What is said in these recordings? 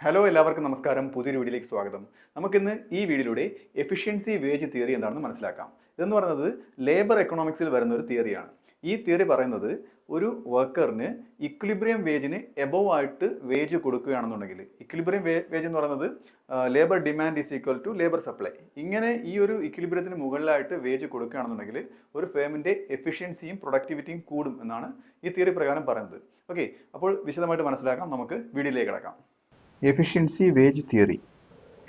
Hello എല്ലാവർക്കും നമസ്കാരം. പുതിയൊരു വീഡിയോയിലേക്ക് സ്വാഗതം. നമുക്കിന്ന് ഈ വീഡിയോയിലൂടെ എഫിഷ്യൻസി വേജ് തിയറി എന്താണെന്ന് മനസ്സിലാക്കാം. ഇതെന്ന് പറയുന്നത് ലേബർ എക്കണോമിക്സിൽ വരുന്ന ഒരു തിയറിയാണ്. ഈ തിയറി പറയുന്നത് ഒരു വർക്കറിന് ഇക്വിലിബ്രിയം വേജിന് എബവ് ആയിട്ട് വേജ് കൊടുക്കുകയാണെന്നുണ്ടെങ്കിൽ, ഇക്വിലിബ്രിയം വേജ് എന്ന് പറയുന്നത് labour demand is equal to labour supply, ഇങ്ങനെ ഈ ഒരു ഇക്വിലിബ്രിയത്തിന് മുകളിലായിട്ട് വേജ് കൊടുക്കുകയാണെന്നുണ്ടെങ്കിൽ ഒരു ഫേമിന്റെ എഫിഷ്യൻസിയും പ്രൊഡക്ടിവിറ്റിയും കൂടും എന്നാണ് ഈ തിയറി പ്രകാരം പറയുന്നത്. ഓക്കെ, അപ്പോൾ വിശദമായിട്ട് മനസ്സിലാക്കാം. നമുക്ക് വീഡിയോയിലേക്ക് കിടക്കാം. Efficiency wage theory.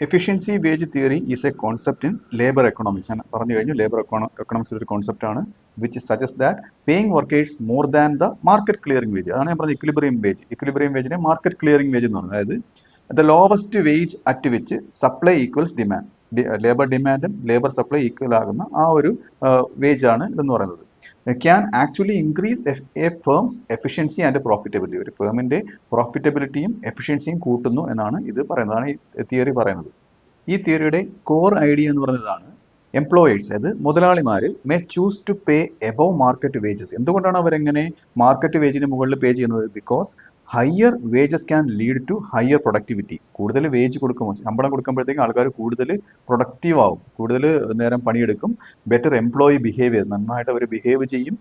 Efficiency wage theory is a concept in labor economics. ഞാൻ പറഞ്ഞു കഴിഞ്ഞു, ലേബർ എക്കണോമിക്സ് ഒരു കോൺസെപ്റ്റ് ആണ് which suggests that paying workers more than the market clearing wage. അതാണ് ഞാൻ പറഞ്ഞ ഇക്വിലിബ്രിയം വേജ്. ഇക്വിലിബ്രിയം വേജിനെ മാർക്കറ്റ് ക്ലിയറിംഗ് വേജ് എന്ന് പറയുന്നത്. അതായത് the lowest wage at which supply equals demand. Labour ഡിമാൻഡും ലേബർ സപ്ലൈ ഈക്വൽ ആകുന്ന ആ ഒരു വേജ് ആണ് ഇതെന്ന് പറയുന്നത്. Can actually increase a firm's efficiency and profitability. ഒരു ഫേമിന്റെ പ്രോഫിറ്റബിലിറ്റിയും എഫിഷ്യൻസിയും കൂട്ടുന്നു എന്നാണ് ഇത് പറയുന്നത്, ആണ് ഈ തിയറി പറയുന്നത്. ഈ തിയറിയുടെ കോർ ഐഡിയ എന്ന് പറയുന്നതാണ് എംപ്ലോയേഴ്സ്, അതായത് മുതലാളിമാർ may choose to pay above market wages. എന്തുകൊണ്ടാണ് അവരെങ്ങനെ മാർക്കറ്റ് വേജിന് മുകളിൽ പേ ചെയ്യുന്നത്? Because higher wages can lead to higher productivity. കൂടുതൽ വേജ് കൊടുക്കുമ്പോൾ, ശമ്പളം കൊടുക്കുമ്പോഴത്തേക്കും ആൾക്കാർ കൂടുതൽ പ്രൊഡക്റ്റീവ് ആവും, കൂടുതൽ നേരം പണിയെടുക്കും, ബെറ്റർ എംപ്ലോയി ബിഹേവിയർ, നന്നായിട്ട് അവർ ബിഹേവ് ചെയ്യും,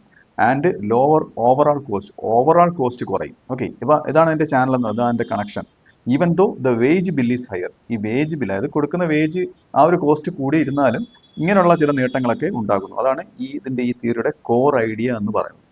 ആൻഡ് ലോവർ ഓവറാൾ കോസ്റ്റ് കുറയും. ഓക്കെ, ഇതാണ് എൻ്റെ ചാനൽ എന്ന്, ഇതാണ് എൻ്റെ connection. Even though the wage bill is higher, ഈ വേജ് ബിൽ, അതായത് കൊടുക്കുന്ന വേജ് ആ ഒരു കോസ്റ്റ് കൂടി ഇരുന്നാലും ഇങ്ങനെയുള്ള ചില നേട്ടങ്ങളൊക്കെ ഉണ്ടാകുന്നു. അതാണ് ഇതിൻ്റെ ഈ തിയറിയുടെ കോർ ഐഡിയ എന്ന് പറയുന്നത്.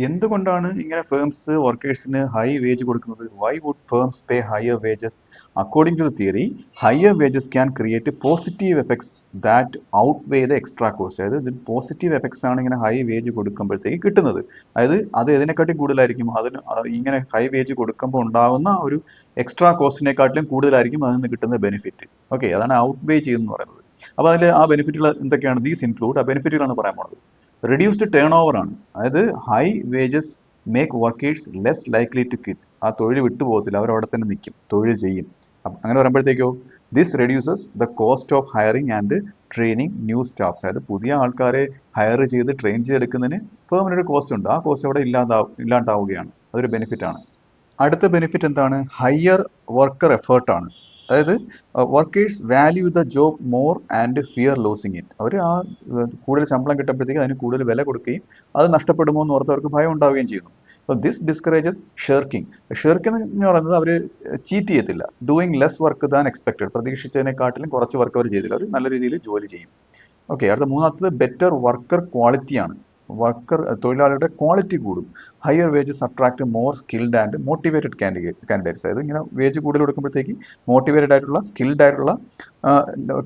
എന്തുകൊണ്ടാണ് ഇങ്ങനെ ഫേംസ് വർക്കേഴ്സിന് ഹൈ വേജ് കൊടുക്കുന്നത്? Why would firms pay higher wages? According to the theory, higher wages can create positive effects that outweigh the extra cost. അതായത് ഇതിന് പോസിറ്റീവ് എഫക്ട്സ് ആണ് ഇങ്ങനെ ഹൈ വേജ് കൊടുക്കുമ്പോഴത്തേക്ക് കിട്ടുന്നത്. അതായത് അത് ഇതിനെക്കാട്ടിയും കൂടുതലായിരിക്കും, അതിന് ഇങ്ങനെ ഹൈ വേജ് കൊടുക്കുമ്പോൾ ഉണ്ടാകുന്ന ഒരു എക്സ്ട്രാ കോസ്റ്റിനെക്കാട്ടിലും കൂടുതലായിരിക്കും അതിൽ നിന്ന് കിട്ടുന്ന ബെനിഫിറ്റ്. ഓക്കെ, അതാണ് ഔട്ട് വേ ചെയ്യുന്നത് പറയുന്നത്. അപ്പോൾ അതിൽ ആ ബെനിഫിറ്റുകൾ എന്തൊക്കെയാണ്? ദീസ് ഇൻക്ലൂഡ്, ആ ബെനിഫിറ്റുകളാണ് പറയാൻ പോകുന്നത്. റെഡ്യൂസ്ഡ് ടേൺ ഓവർ ആണ്, അതായത് high wages make workers less likely to quit. ആ തൊഴിൽ വിട്ടുപോകത്തില്ല, അവർ അവിടെ തന്നെ നിൽക്കും, തൊഴിൽ ചെയ്യും. അങ്ങനെ പറയുമ്പോഴത്തേക്കോ this reduces the cost of hiring and training new staffs. അതായത് പുതിയ ആൾക്കാരെ ഹയർ ചെയ്ത് ട്രെയിൻ ചെയ്തെടുക്കുന്നതിന് ഫേമിനൊരു കോസ്റ്റ് ഉണ്ട്, ആ കോസ്റ്റ് അവിടെ ഇല്ലാണ്ടാവുകയാണ്. അതൊരു ബെനിഫിറ്റ് ആണ്. അടുത്ത ബെനിഫിറ്റ് എന്താണ്? ഹയർ വർക്കർ എഫേർട്ട് ആണ്. അതായത് workers value the job more and fear losing it. അവർ ആ കൂടുതൽ ശമ്പളം കിട്ടുമ്പോഴത്തേക്ക് അതിന് കൂടുതൽ വില കൊടുക്കുകയും അത് നഷ്ടപ്പെടുമോ എന്ന് ഓർത്ത് അവർക്ക് ഭയം ഉണ്ടാവുകയും ചെയ്യുന്നു. So this discourages shirking. Shirking എന്ന് പറയുന്നത് അവർ ചീറ്റ് ചെയ്യത്തില്ല. Doing less work than expected. പ്രതീക്ഷിച്ചതിനെക്കാട്ടിലും കുറച്ച് വർക്ക് അവർ ചെയ്തില്ല, അവർ നല്ല രീതിയിൽ ജോലി ചെയ്യും. ഓക്കെ, അടുത്ത മൂന്നാമത്തത് ബെറ്റർ വർക്കർ ക്വാളിറ്റിയാണ്. തൊഴിലാളിയുടെ ക്വാളിറ്റി കൂടും. Higher wages attract more skilled and motivated candidates. അതായത് ഇങ്ങനെ വേജ് കൂടുതൽ കൊടുക്കുമ്പോഴത്തേക്ക് മോട്ടിവേറ്റഡ് ആയിട്ടുള്ള സ്കിൽഡ് ആയിട്ടുള്ള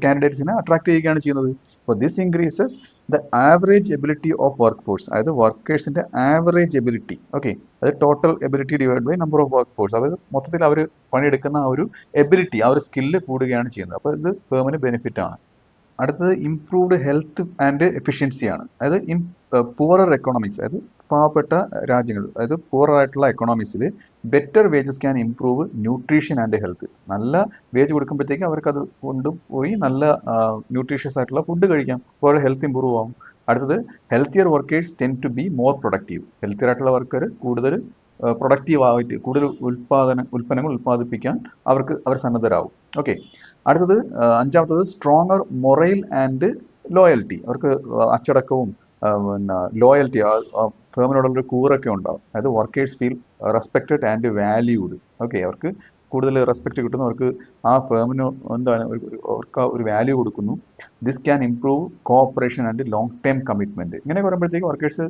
കാൻഡിഡേറ്റ്സിനെ അട്രാക്ട് ചെയ്യുകയാണ് ചെയ്യുന്നത്. അപ്പോൾ this increases the average ability of work force. അതായത് വർക്കേഴ്സിന്റെ ആവറേജ് എബിലിറ്റി. ഓക്കെ, അത് total ability divide by number of work force. അവർ മൊത്തത്തിൽ അവർ പണിയെടുക്കുന്ന ആ ഒരു എബിലിറ്റി, ആ ഒരു സ്കില്ല് കൂടുകയാണ് ചെയ്യുന്നത്. അപ്പോൾ ഇത് ഫേമിന് ബെനിഫിറ്റ് ആണ്. അടുത്തത് ഇംപ്രൂവ്ഡ് ഹെൽത്ത് ആൻഡ് എഫിഷ്യൻസിയാണ്. അതായത് പുവറർ എക്കണോമിക്സ്, അതായത് പാവപ്പെട്ട രാജ്യങ്ങൾ, അതായത് പുവറർ ആയിട്ടുള്ള എക്കണോമിക്സിൽ better wages can improve nutrition and health. നല്ല വേജ് കൊടുക്കുമ്പോഴത്തേക്ക് അവർക്ക് അത് കൊണ്ടുപോയി നല്ല ന്യൂട്രീഷ്യസ് ആയിട്ടുള്ള ഫുഡ് കഴിക്കാം, അപ്പോൾ ഹെൽത്ത് ഇമ്പ്രൂവ് ആവും. അടുത്തത് healthier workers tend to be more productive. Healthier ആയിട്ടുള്ള വർക്കർ കൂടുതൽ പ്രൊഡക്റ്റീവ് ആയിട്ട് കൂടുതൽ ഉൽപ്പന്നങ്ങൾ ഉൽപ്പാദിപ്പിക്കാൻ അവർ സന്നദ്ധരാകും. ഓക്കെ, അടുത്തത് അഞ്ചാമത്തത് സ്ട്രോങ്ങർ മൊറൈൽ ആൻഡ് ലോയൽറ്റി. അവർക്ക് അച്ചടക്കവും പിന്നെ ലോയൽറ്റി, ഫേമിനോടുള്ളൊരു കൂറൊക്കെ ഉണ്ടാവും. അതായത് workers feel respected and valued. Okay, അവർക്ക് കൂടുതൽ റെസ്പെക്റ്റ് കിട്ടുന്നു, അവർക്ക് ആ ഫേമിന് എന്താണ് അവർക്ക് ഒരു വാല്യൂ കൊടുക്കുന്നു. This can improve cooperation and long term commitment. ഇങ്ങനെ പറയുമ്പോഴത്തേക്ക് വർക്കേഴ്സ്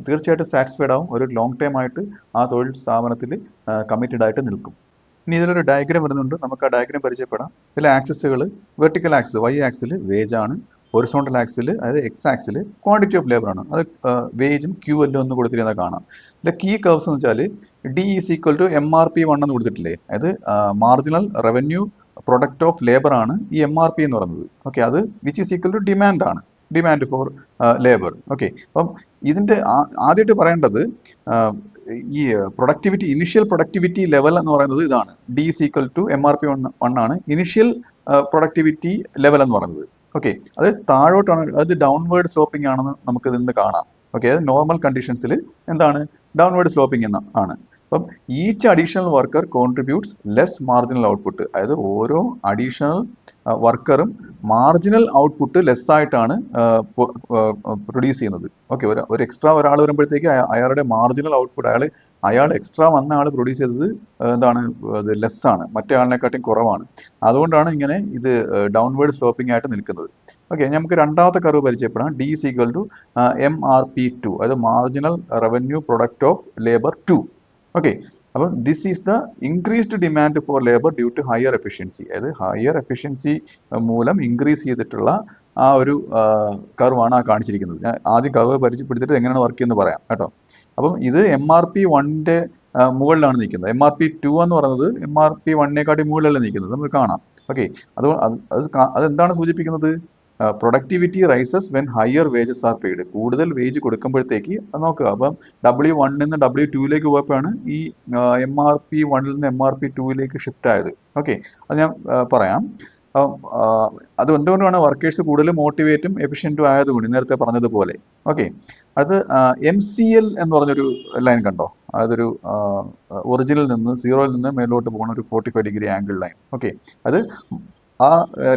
തീർച്ചയായിട്ടും സാറ്റിസ്ഫൈഡ് ആവും, ഒരു ലോങ് ടൈം ആയിട്ട് ആ തൊഴിൽ സ്ഥാപനത്തിൽ കമ്മിറ്റഡ് ആയിട്ട് നിൽക്കും. ഇനി ഇതിലൊരു ഡയഗ്രാം വരുന്നുണ്ട്, നമുക്ക് ആ ഡയഗ്രാം പരിചയപ്പെടാം. ഇതിലെ ആക്സിസുകൾ, vertical axis Y axis wage ആണ്, ഹൊറിസോണ്ടൽ ആക്സിൽ അതായത് X axis quantity of labour ആണ്. അത് വേജും ക്യൂ എല്ലും ഒന്ന് കൊടുത്തിരുന്നത് കാണാം. ഇതിലെ കീ കർവ്സ് എന്ന് വെച്ചാൽ D is equal to MRP1 എന്ന് കൊടുത്തിട്ടില്ലേ, അതായത് marginal revenue product of labour ആണ് ഈ MRP എന്ന് പറയുന്നത്. ഓക്കെ, അത് which is equal to demand ആണ്, ഡിമാൻഡ് ഫോർ ലേബർ. ഓക്കെ, അപ്പം ഇതിന്റെ ആദ്യമായിട്ട് പറയേണ്ടത് ഈ പ്രൊഡക്ടിവിറ്റി, ഇനിഷ്യൽ പ്രൊഡക്ടിവിറ്റി ലെവൽ എന്ന് പറയുന്നത് ഇതാണ്. D is equal to MRP1 ആണ് ഇനിഷ്യൽ പ്രൊഡക്ടിവിറ്റി ലെവൽ എന്ന് പറയുന്നത്. ഓക്കെ, അത് താഴോട്ടാണ്, അത് ഡൗൺവേർഡ് സ്ലോപ്പിംഗ് ആണെന്ന് നമുക്ക് ഇതിൽ നിന്ന് കാണാം. ഓക്കെ, അത് നോർമൽ കണ്ടീഷൻസിൽ എന്താണ് ഡൗൺവേർഡ് സ്ലോപ്പിംഗ് ആണ്. അപ്പം each additional worker contributes less marginal output. അതായത് ഓരോ അഡീഷണൽ വർക്കറും മാർജിനൽ ഔട്ട്പുട്ട് ലെസ് ആയിട്ടാണ് പ്രൊഡ്യൂസ് ചെയ്യുന്നത്. ഓക്കെ, ഒരു എക്സ്ട്രാ ഒരാൾ വരുമ്പോഴത്തേക്ക് അയാളുടെ മാർജിനൽ ഔട്ട്പുട്ട് അയാൾ എക്സ്ട്രാ വന്ന ആൾ പ്രൊഡ്യൂസ് ചെയ്തത് എന്താണ്, അത് ലെസ് ആണ്, മറ്റേ ആളിനെക്കാട്ടും കുറവാണ്. അതുകൊണ്ടാണ് ഇങ്ങനെ ഇത് ഡൗൺവേർഡ് സ്ലോപ്പിംഗ് ആയിട്ട് നിൽക്കുന്നത്. ഓക്കെ, നമുക്ക് രണ്ടാമത്തെ കർവ് പരിചയപ്പെടാം. D is equal to MRP2, അതായത് marginal revenue product of labour 2. Okay, അപ്പം this is the increased demand for labour due to higher efficiency. അതായത് ഹയർ എഫിഷ്യൻസി മൂലം ഇൻക്രീസ് ചെയ്തിട്ടുള്ള ആ ഒരു കർവാണ് ആ കാണിച്ചിരിക്കുന്നത്. ഞാൻ ആദ്യം കർവ് പരിചയപ്പെടുത്തിയിട്ട് എങ്ങനെയാണ് വർക്ക് ചെയ്യുന്നത് പറയാം കേട്ടോ. അപ്പം ഇത് MRP1ന്റെ മുകളിലാണ് നിൽക്കുന്നത്. MRP2 എന്ന് പറയുന്നത് MRP1നെക്കാട്ടി മുകളിലല്ല നിൽക്കുന്നത്, നമുക്ക് കാണാം. ഓക്കെ, അതെന്താണ് സൂചിപ്പിക്കുന്നത്? Productivity rises when higher wages are paid. കൂടുതൽ വേജ് കൊടുക്കുമ്പോഴത്തേക്ക് നോക്കുക. അപ്പം W1 നിന്ന് W2ലേക്ക് പോയപ്പോഴാണ് ഈ MRP1 നിന്ന് MRP2ലേക്ക് ഷിഫ്റ്റ് ആയത്. ഓക്കെ, അത് ഞാൻ പറയാം. അത് എന്തുകൊണ്ടാണ് വർക്കേഴ്സ് കൂടുതൽ മോട്ടിവേറ്റും എഫിഷ്യൻറ്റും ആയതുകൊണ്ട്, നേരത്തെ പറഞ്ഞതുപോലെ. ഓക്കെ, അത് MCL എന്ന് പറഞ്ഞൊരു ലൈൻ കണ്ടോ? അതൊരു ഒറിജിനിൽ നിന്ന് 0യിൽ നിന്ന് മേലോട്ട് പോകുന്ന ഒരു 45 ഡിഗ്രി ആംഗിൾ ലൈൻ. ഓക്കെ, അത് ആ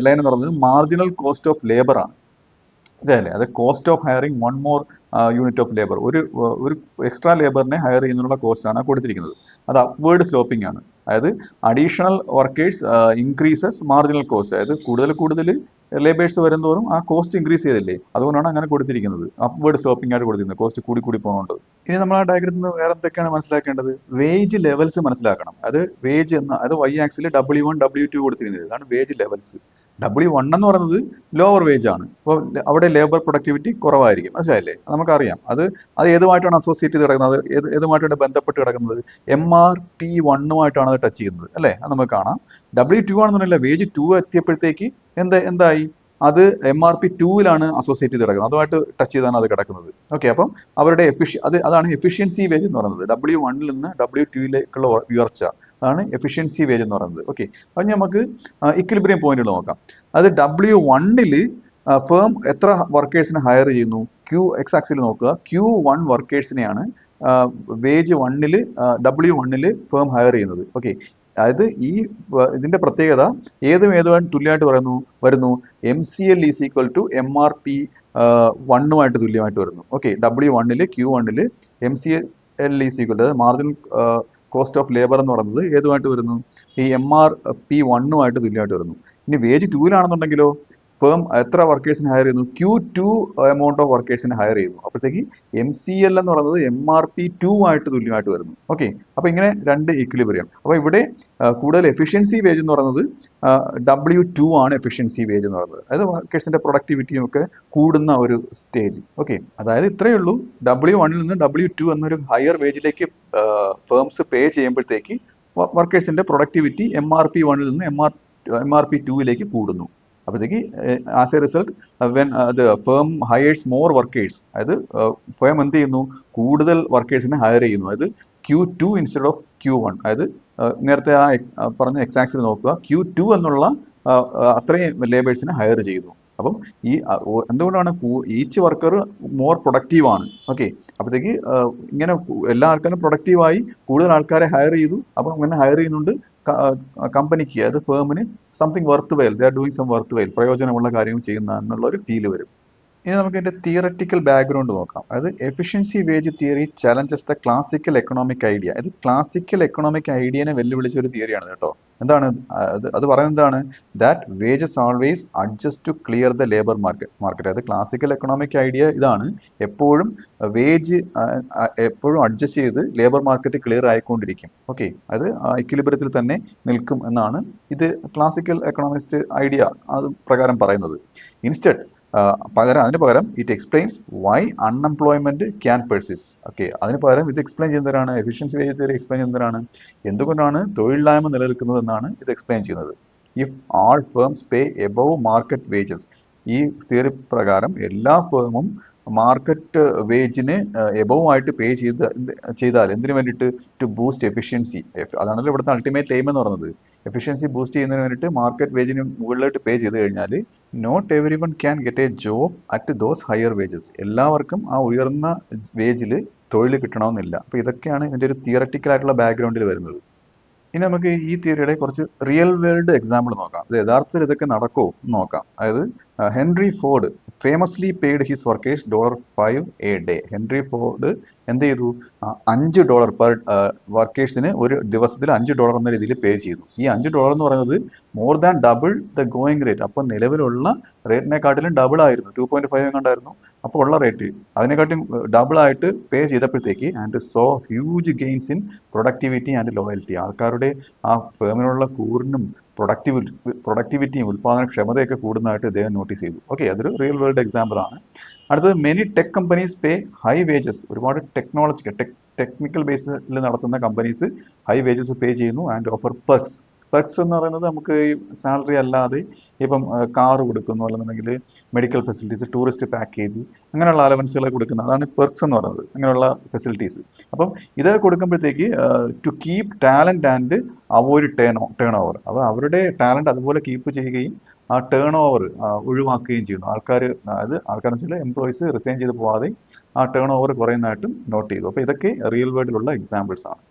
ലൈൻ എന്ന് പറയുന്നത് മാർജിനൽ കോസ്റ്റ് ഓഫ് ലേബർ ആണ്. അല്ലേ, അത് cost of hiring 1 more unit of labour. ഒരു എക്സ്ട്രാ ലേബറിനെ ഹയർ ചെയ്യുന്നതിനുള്ള കോസ്റ്റ് ആണ് കൊടുത്തിരിക്കുന്നത്. അത് അപ്വേർഡ് സ്ലോപ്പിംഗ് ആണ്. അതായത് additional workers increases marginal cost. അതായത് കൂടുതൽ ലേബേഴ്സ് വരുന്നതോറും ആ കോസ്റ്റ് ഇൻക്രീസ് ചെയ്തില്ലേ, അതുകൊണ്ടാണ് അങ്ങനെ കൊടുത്തിരിക്കുന്നത്. അപ്വേർഡ് സ്ലോപ്പിംഗ് ആയിട്ട് കൊടുത്തിരിക്കുന്നത്, കോസ്റ്റ് കൂടി പോകുന്നുണ്ട്. ഇനി നമ്മൾ ആ ഡയഗ്രത്തിൽ നിന്ന് വേറെ എന്തൊക്കെയാണ് മനസ്സിലാക്കേണ്ടത്? വേജ് ലെവൽസ് മനസ്സിലാക്കണം. അത് വേജ് അത് Y ആക്സിൽ W1 W2 കൊടുത്തിരിക്കുന്നത്, ഇതാണ് വേജ് ലെവൽസ്. W1 എന്ന് പറയുന്നത് ലോവർ വേജ് ആണ്. അപ്പോൾ അവിടെ ലേബർ പ്രൊഡക്ടിവിറ്റി കുറവായിരിക്കും, മനസ്സിലായില്ലേ? നമുക്കറിയാം. അത് ഏതുമായിട്ടാണ് അസോസിയേറ്റ് ചെയ്ത് കിടക്കുന്നത്, ഏതുമായിട്ടാണ് ബന്ധപ്പെട്ട് കിടക്കുന്നത്? MRP1 അത് ടച്ച് ചെയ്യുന്നത്, അല്ലേ? അത് നമുക്ക് കാണാം. W2 ആണെന്നുണ്ടെങ്കിൽ വേജ് 2 എത്തിയപ്പോഴത്തേക്ക് എന്തായി? അത് MRP2ലാണ് അസോസിയേറ്റ് ചെയ്ത് കിടക്കുന്നത്, അതുമായിട്ട് ടച്ച് ചെയ്താണ് അത് കിടക്കുന്നത്. ഓക്കെ, അപ്പം അവരുടെ അതാണ് എഫിഷ്യൻസി വേജ് എന്ന് പറയുന്നത്. W1 നിന്ന് W2ലേക്കുള്ള ഉയർച്ച, അതാണ് എഫിഷ്യൻസി വേജ് എന്ന് പറയുന്നത്. ഓക്കെ, അപ്പം നമുക്ക് ഇക്വിലിബ്രിയം പോയിന്റുകൾ നോക്കാം. അത് W1ൽ ഫേം എത്ര വർക്കേഴ്സിനെ ഹയർ ചെയ്യുന്നു? X ആക്സിൽ നോക്കുക. Q1 വർക്കേഴ്സിനെയാണ് വേജ് 1ൽ W1ൽ ഫേം ഹയർ ചെയ്യുന്നത്. ഓക്കെ, അതായത് ഇതിന്റെ പ്രത്യേകത ഏതുമായിട്ട് തുല്യമായിട്ട് വരുന്നു. MCL is equal to MRP1 തുല്യമായിട്ട് വരുന്നു. ഓക്കെ, W1ൽ Q1ൽ MCL is equal to marginal cost of labour എന്ന് പറയുന്നത് ഏതുമായിട്ട് വരുന്നു? ഈ MRP1 തുല്യമായിട്ട് വരുന്നു. ഇനി വേജ് 2ലാണെന്നുണ്ടെങ്കിലോ ഫേം എത്ര വർക്കേഴ്സിനെ ഹയർ ചെയ്യുന്നു? Q2 എമൗണ്ട് ഓഫ് വർക്കേഴ്സിനെ ഹയർ ചെയ്യുന്നു. അപ്പോഴത്തേക്ക് MCL എന്ന് പറയുന്നത് MRP2 തുല്യമായിട്ട് വരുന്നു. ഓക്കെ, അപ്പൊ ഇങ്ങനെ രണ്ട് ഇക്വിലിബ്രിയം. അപ്പൊ ഇവിടെ കൂടുതൽ എഫിഷ്യൻസി വേജ് എന്ന് പറയുന്നത് W2 ആണ് എഫിഷ്യൻസി വേജ് എന്ന് പറയുന്നത്. അതായത് വർക്കേഴ്സിന്റെ പ്രൊഡക്ടിവിറ്റിയും ഒക്കെ കൂടുന്ന ഒരു സ്റ്റേജ്. ഓക്കെ, അതായത് ഇത്രയേ ഉള്ളൂ. W1 നിന്ന് W2 എന്നൊരു ഹയർ വേജിലേക്ക് ഫേംസ് പേ ചെയ്യുമ്പോഴത്തേക്ക് വർക്കേഴ്സിന്റെ പ്രൊഡക്ടിവിറ്റി MRP1 നിന്ന് MRP2ലേക്ക് കൂടുന്നു. അപ്പോഴത്തേക്ക് as A result when firm hires more workers, അതായത് ഫേം എന്ത് ചെയ്യുന്നു? കൂടുതൽ വർക്കേഴ്സിനെ ഹയർ ചെയ്യുന്നു. അതായത് Q2 ഇൻസ്റ്റെഡ് ഓഫ് Q1. അതായത് നേരത്തെ പറഞ്ഞ X ആക്സിൽ നോക്കുക, Q2 എന്നുള്ള അത്രയും ലേബേഴ്സിനെ ഹയർ ചെയ്യുന്നു. അപ്പം എന്തുകൊണ്ടാണ് ഈച്ച് വർക്കർ മോർ പ്രൊഡക്റ്റീവ് ആണ്. ഓക്കെ, അപ്പോഴത്തേക്ക് ഇങ്ങനെ എല്ലാ ആൾക്കാരും പ്രൊഡക്റ്റീവായി കൂടുതൽ ആൾക്കാരെ ഹയർ ചെയ്തു. അപ്പം അങ്ങനെ ഹയർ ചെയ്യുന്നുണ്ട് കമ്പനിക്ക്, അതായത് ഫേമിന് something worth well, they are doing some worth well, പ്രയോജനമുള്ള കാര്യങ്ങൾ ചെയ്യുന്ന എന്നുള്ള ഒരു ഫീല് വരും. ഇനി നമുക്ക് ഇതിന്റെ തിയററ്റിക്കൽ ബാക്ക്ഗ്രൗണ്ട് നോക്കാം. അതായത് efficiency wage theory challenges the classical economic idea. ഇത് ക്ലാസിക്കൽ എക്കണോമിക് ഐഡിയനെ വെല്ലുവിളിച്ച ഒരു തിയറിയാണ് കേട്ടോ. എന്താണ് അത് പറയുന്നത്? എന്താണ്? That wages always adjust to clear the labour market. അതായത് ക്ലാസിക്കൽ എക്കണോമിക് ഐഡിയ ഇതാണ്, എപ്പോഴും വേജ് എപ്പോഴും അഡ്ജസ്റ്റ് ചെയ്ത് ലേബർ മാർക്കറ്റ് ക്ലിയർ ആയിക്കൊണ്ടിരിക്കും. ഓക്കെ, അത് ഇക്വിലിബ്രിയത്തിൽ തന്നെ നിൽക്കും എന്നാണ് ഇത് ക്ലാസിക്കൽ എക്കണോമിസ്റ്റ് ഐഡിയ അത് പ്രകാരം പറയുന്നത്. ഇൻസ്റ്റെഡ് അതിന് പകരം it explains why unemployment can persist. Okay, അതിന് പകരം ഇത് എക്സ്പ്ലെയിൻ ചെയ്യുന്നതാണ്, എഫിഷ്യൻസി വേജ് തിയറി എക്സ്പ്ലെയിൻ ചെയ്യുന്നതാണ് എന്തുകൊണ്ടാണ് തൊഴിലില്ലായ്മ നിലനിൽക്കുന്നത് എന്നാണ് ഇത് എക്സ്പ്ലെയിൻ ചെയ്യുന്നത്. If all firms pay above market wages, ഈ തിയറി പ്രകാരം എല്ലാ ഫേമും മാർക്കറ്റ് വേജിന് എബവ് ആയിട്ട് പേ ചെയ്താൽ എന്തിനു വേണ്ടിയിട്ട് ടു ബൂസ്റ്റ് എഫിഷ്യൻസി, അതാണല്ലോ ഇവിടുത്തെ അൾട്ടിമേറ്റ് എയിം എന്ന് പറയുന്നത്. എഫിഷ്യൻസി ബൂസ്റ്റ് ചെയ്യുന്നതിന് വേണ്ടിയിട്ട് മാർക്കറ്റ് വേജിന് മുകളിലോട്ട് പേ ചെയ്ത് കഴിഞ്ഞാൽ not every one can get a job at those higher wages, എല്ലാവർക്കും ആ ഉയർന്ന വേജിൽ തൊഴിൽ കിട്ടണമെന്നില്ല. അപ്പോൾ ഇതൊക്കെയാണ് ഇതിൻ്റെ ഒരു തിയററ്റിക്കൽ ആയിട്ടുള്ള ബാക്ക്ഗ്രൗണ്ടിൽ വരുന്നത്. ഇനി നമുക്ക് ഈ തിയറിയുടെ കുറച്ച് റിയൽ വേൾഡ് എക്സാമ്പിൾ നോക്കാം. ഇത് യഥാർത്ഥത്തിൽ ഇതൊക്കെ നടക്കുമോ എന്ന് നോക്കാം. അതായത് Henry Ford famously paid his workers $5 A day. Henry Ford എന്ത് ചെയ്തു? $5 പെർ വർക്കേഴ്സിന് ഒരു ദിവസത്തിൽ $5 എന്ന രീതിയിൽ പേ ചെയ്തു. ഈ $5 എന്ന് പറയുന്നത് more than double the going rate. അപ്പം നിലവിലുള്ള റേറ്റിനെക്കാട്ടിലും ഡബിൾ ആയിരുന്നു, 2.5 എങ്ങാണ്ടായിരുന്നു അപ്പോൾ ഉള്ള റേറ്റ്. അതിനെക്കാട്ടും ഡബിൾ ആയിട്ട് പേ ചെയ്തപ്പോഴത്തേക്ക് and so huge gains in productivity and loyalty. ആൾക്കാരുടെ ആ ഫേമിനുള്ള കൂറിനും പ്രൊഡക്ടിവിറ്റിയും ഉൽപ്പാദനക്ഷമതയൊക്കെ കൂടുന്നതായിട്ട് ഇദ്ദേഹം നോട്ടീസ് ചെയ്തു. ഓക്കെ, അതൊരു റിയൽ വേൾഡ് എക്സാമ്പിൾ ആണ്. അടുത്തത് മെനി ടെക് കമ്പനീസ് പേ ഹൈ വേജസ്. ഒരുപാട് ടെക്നിക്കൽ ബേസിൽ നടത്തുന്ന കമ്പനീസ് ഹൈ വേജസ് പേ ചെയ്യുന്നു ആൻഡ് ഓഫർ പെർക്സ്. പെർക്സ് എന്ന് പറയുന്നത് നമുക്ക് ഈ സാലറി അല്ലാതെ ഇപ്പം കാർ കൊടുക്കുന്നു, അല്ലെന്നുണ്ടെങ്കിൽ മെഡിക്കൽ ഫെസിലിറ്റീസ്, ടൂറിസ്റ്റ് പാക്കേജ്, അങ്ങനെയുള്ള അലവൻസുകൾ കൊടുക്കുന്നത്, അതാണ് പെർക്സ് എന്ന് പറയുന്നത്, അങ്ങനെയുള്ള ഫെസിലിറ്റീസ്. അപ്പം ഇത് കൊടുക്കുമ്പോഴത്തേക്ക് to keep talent and avoid turnover. അപ്പോൾ അവരുടെ ടാലൻറ്റ് അതുപോലെ കീപ്പ് ചെയ്യുകയും ആ ടേൺ ഓവർ ഒഴിവാക്കുകയും ചെയ്യുന്നു. ആൾക്കാരെന്ന് വെച്ചാൽ എംപ്ലോയീസ് റിസൈൻ ചെയ്ത് പോകാതെ ആ ടേൺ ഓവർ കുറയുന്നതായിട്ടും നോട്ട് ചെയ്തു. അപ്പോൾ ഇതൊക്കെ റിയൽ വേൾഡിലുള്ള എക്സാമ്പിൾസ് ആണ്.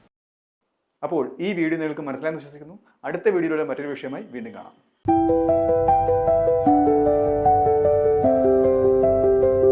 അപ്പോൾ ഈ വീഡിയോ നിങ്ങൾക്ക് മനസ്സിലായെന്ന് വിശ്വസിക്കുന്നു. അടുത്ത വീഡിയോയിലെ മറ്റൊരു വിഷയമായി വീണ്ടും കാണാം.